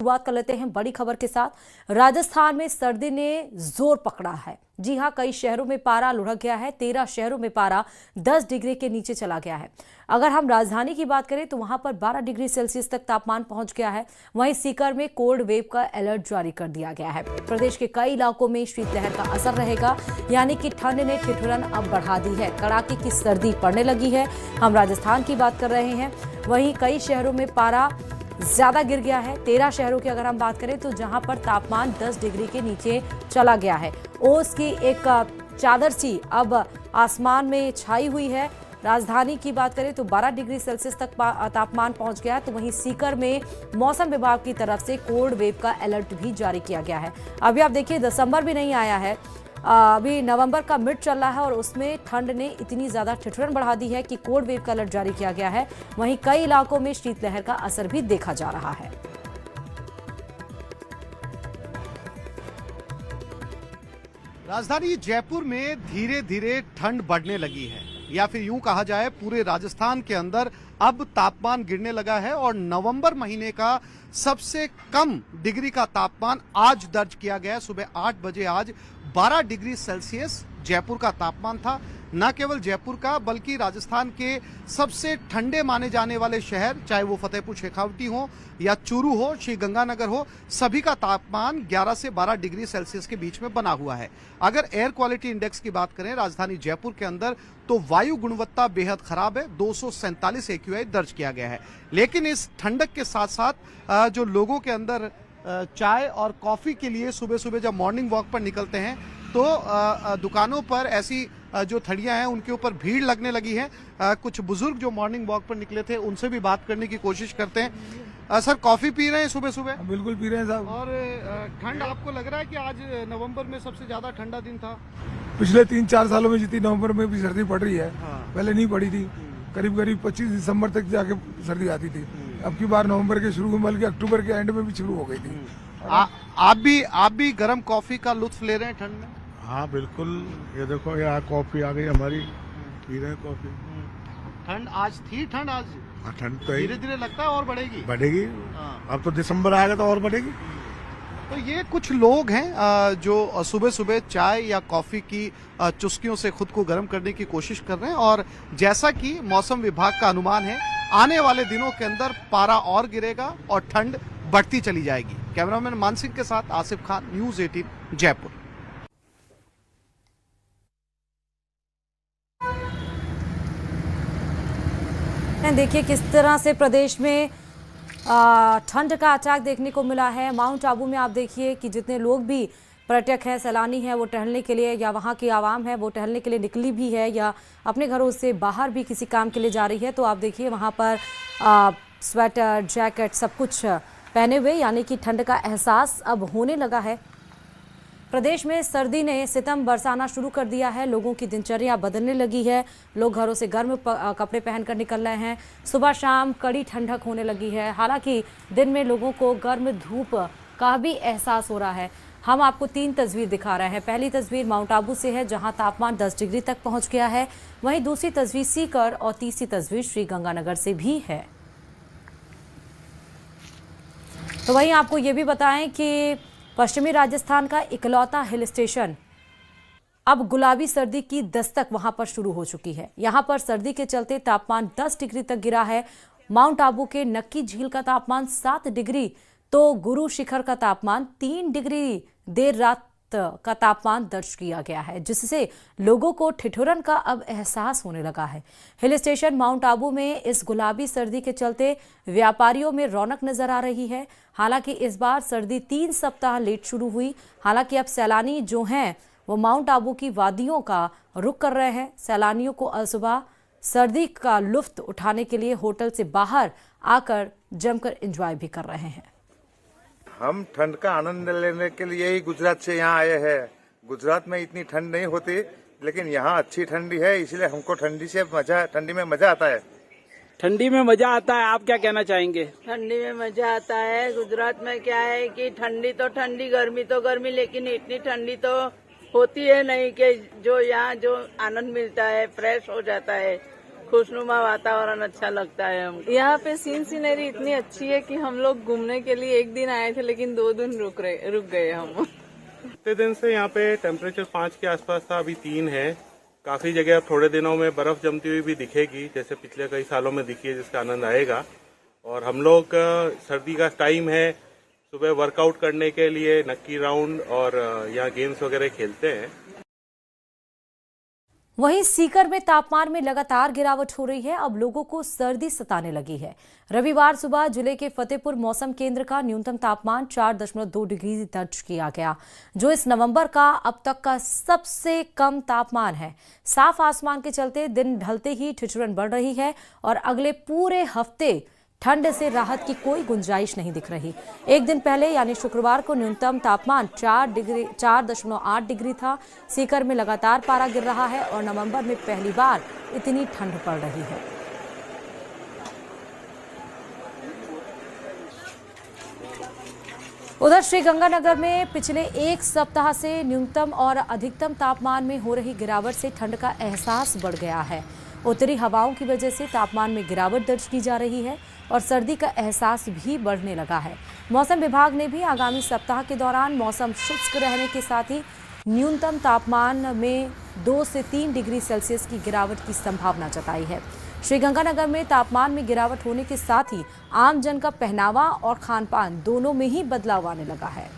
शुरुआत कर लेते हैं बड़ी खबर के साथ। राजस्थान में सर्दी ने जोर पकड़ा है। जी हां, कई शहरों में पारा लुढ़क गया है। 13 शहरों में पारा 10 डिग्री के नीचे चला गया है। अगर हम राजधानी की बात करें तो वहां पर 12 डिग्री सेल्सियस तक तापमान पहुंच गया है। वहीं सीकर में कोल्ड वेव का अलर्ट जारी कर दिया गया है। प्रदेश के कई इलाकों में शीतलहर का असर रहेगा, यानी कि ठंड ने ठिठुरन अब बढ़ा दी है। कड़ाके की सर्दी पड़ने लगी है। हम राजस्थान की बात कर रहे हैं। वहीं कई शहरों में पारा ज्यादा गिर गया है। 13 शहरों की अगर हम बात करें तो जहां पर तापमान 10 डिग्री के नीचे चला गया है। ओस की एक चादर सी अब आसमान में छाई हुई है। राजधानी की बात करें तो 12 डिग्री सेल्सियस तक तापमान पहुंच गया है। तो वहीं सीकर में मौसम विभाग की तरफ से कोल्ड वेव का अलर्ट भी जारी किया गया है। अभी आप देखिए, दिसंबर भी नहीं आया है, अभी नवंबर का मिड चल रहा है और उसमें ठंड ने इतनी ज्यादा ठिठुरन बढ़ा दी है कि कोल्ड वेव का अलर्ट जारी किया गया है। वहीं कई इलाकों में शीतलहर का असर भी देखा जा रहा है। राजधानी जयपुर में धीरे धीरे ठंड बढ़ने लगी है, या फिर यूं कहा जाए पूरे राजस्थान के अंदर अब तापमान गिरने लगा है और नवंबर महीने का सबसे कम डिग्री का तापमान आज दर्ज किया गया। सुबह 8 बजे आज 12 डिग्री सेल्सियस जयपुर का तापमान था। न केवल जयपुर का बल्कि राजस्थान के सबसे ठंडे माने जाने वाले शहर, चाहे वो फतेहपुर शेखावटी हो या चूरू हो, श्री गंगानगर हो, सभी का तापमान 11 से 12 डिग्री सेल्सियस के बीच में बना हुआ है। अगर एयर क्वालिटी इंडेक्स की बात करें राजधानी जयपुर के अंदर तो वायु गुणवत्ता बेहद खराब है। 247 AQI दर्ज किया गया है। लेकिन इस ठंडक के साथ साथ जो लोगों के अंदर चाय और कॉफी के लिए सुबह सुबह जब मॉर्निंग वॉक पर निकलते हैं तो दुकानों पर ऐसी जो थड़ियां हैं उनके ऊपर भीड़ लगने लगी है। कुछ बुजुर्ग जो मॉर्निंग वॉक पर निकले थे उनसे भी बात करने की कोशिश करते हैं। सर, कॉफी पी रहे हैं सुबह सुबह? बिल्कुल पी रहे हैं साहब। और ठंड आपको लग रहा है कि आज नवंबर में सबसे ज्यादा ठंडा दिन था? पिछले 3-4 सालों में जितनी नवंबर में भी सर्दी पड़ रही है, हाँ। पहले नहीं पड़ी थी। करीब करीब 25 दिसंबर तक जाके सर्दी आती थी। अब की बार नवंबर के शुरू में बल्कि अक्टूबर के एंड में भी शुरू हो गई थी। आप भी गर्म कॉफी का लुत्फ ले रहे हैं ठंड में? हाँ बिल्कुल, ये देखो यहाँ कॉफी आ गई हमारी, पी रहे हैं कॉफी। ठंड आज थी, ठंड आज ठंड तो धीरे धीरे लगता है और बढ़ेगी। हाँ। अब तो दिसंबर आएगा तो और बढ़ेगी। तो ये कुछ लोग हैं जो सुबह सुबह चाय या कॉफी की चुस्कियों से खुद को गर्म करने की कोशिश कर रहे हैं। और जैसा कि मौसम विभाग का अनुमान है, आने वाले दिनों के अंदर पारा और गिरेगा और ठंड बढ़ती चली जाएगी। कैमरामैन मान सिंह के साथ आसिफ खान, न्यूज़ 18 जयपुर। देखिए किस तरह से प्रदेश में ठंड का अटैक देखने को मिला है। माउंट आबू में आप देखिए कि जितने लोग भी पर्यटक हैं, सैलानी हैं, वो टहलने के लिए, या वहाँ की आवाम है वो टहलने के लिए निकली भी है या अपने घरों से बाहर भी किसी काम के लिए जा रही है, तो आप देखिए वहाँ पर स्वेटर, जैकेट सब कुछ पहने हुए, यानी कि ठंड का एहसास अब होने लगा है। प्रदेश में सर्दी ने सितम बरसाना शुरू कर दिया है। लोगों की दिनचर्या बदलने लगी है। लोग घरों से गर्म कपड़े पहनकर निकल रहे हैं। सुबह शाम कड़ी ठंडक होने लगी है। हालांकि दिन में लोगों को गर्म धूप का भी एहसास हो रहा है। हम आपको 3 तस्वीर दिखा रहे हैं। पहली तस्वीर माउंट आबू से है, जहां तापमान 10 डिग्री तक पहुंच गया है। वहीं दूसरी तस्वीर सीकर और तीसरी तस्वीर श्री गंगानगर से भी है। तो वहीं आपको ये भी बताएं कि पश्चिमी राजस्थान का इकलौता हिल स्टेशन अब गुलाबी सर्दी की दस्तक वहां पर शुरू हो चुकी है। यहां पर सर्दी के चलते तापमान 10 डिग्री तक गिरा है। माउंट आबू के नक्की झील का तापमान 7 डिग्री, तो गुरु शिखर का तापमान 3 डिग्री देर रात का तापमान दर्ज किया गया है, जिससे लोगों को ठिठुरन का अब एहसास होने लगा है। हिल स्टेशन माउंट आबू में इस गुलाबी सर्दी के चलते व्यापारियों में रौनक नजर आ रही है। हालांकि इस बार सर्दी 3 सप्ताह लेट शुरू हुई। हालांकि अब सैलानी जो हैं वो माउंट आबू की वादियों का रुख कर रहे हैं। सैलानियों को सुबह सर्दी का लुत्फ उठाने के लिए होटल से बाहर आकर जमकर एंजॉय भी कर रहे हैं। हम ठंड का आनंद लेने के लिए ही गुजरात से यहाँ आए हैं। गुजरात में इतनी ठंड नहीं होती, लेकिन यहाँ अच्छी ठंडी है, इसलिए हमको ठंडी में मजा आता है। ठंडी में मजा आता है, आप क्या कहना चाहेंगे? ठंडी में मजा आता है। गुजरात में क्या है कि ठंडी तो ठंडी, गर्मी तो गर्मी, लेकिन इतनी ठंडी तो होती है नहीं कि जो यहाँ जो आनंद मिलता है, फ्रेश हो जाता है। खुशनुमा वातावरण अच्छा लगता है हमको। यहाँ पे सीनरी इतनी अच्छी है कि हम लोग घूमने के लिए एक दिन आए थे लेकिन 2 दिन रुक गए हम। इतने दिन से यहाँ पे टेम्परेचर 5 के आसपास था, अभी 3 है। काफी जगह अब थोड़े दिनों में बर्फ जमती हुई भी दिखेगी, जैसे पिछले कई सालों में दिखी है, जिसका आनंद आएगा। और हम लोग सर्दी का टाइम है, सुबह वर्कआउट करने के लिए नक्की राउंड और यहाँ गेम्स वगैरह खेलते हैं। वहीं सीकर में तापमान में लगातार गिरावट हो रही है। अब लोगों को सर्दी सताने लगी है। रविवार सुबह जिले के फतेहपुर मौसम केंद्र का न्यूनतम तापमान 4.2 डिग्री दर्ज किया गया, जो इस नवंबर का अब तक का सबसे कम तापमान है। साफ आसमान के चलते दिन ढलते ही ठिठुरन बढ़ रही है और अगले पूरे हफ्ते ठंड से राहत की कोई गुंजाइश नहीं दिख रही। एक दिन पहले यानी शुक्रवार को न्यूनतम तापमान 4.8 डिग्री था। सीकर में लगातार पारा गिर रहा है और नवंबर में पहली बार इतनी ठंड पड़ रही है। उधर श्रीगंगानगर में पिछले एक सप्ताह से न्यूनतम और अधिकतम तापमान में हो रही गिरावट से ठंड का एहसास बढ़ गया है। उत्तरी हवाओं की वजह से तापमान में गिरावट दर्ज की जा रही है और सर्दी का एहसास भी बढ़ने लगा है। मौसम विभाग ने भी आगामी सप्ताह के दौरान मौसम शुष्क रहने के साथ ही न्यूनतम तापमान में 2 से 3 डिग्री सेल्सियस की गिरावट की संभावना जताई है। श्रीगंगानगर में तापमान में गिरावट होने के साथ ही आम जन का पहनावा और खान पान दोनों में ही बदलाव आने लगा है।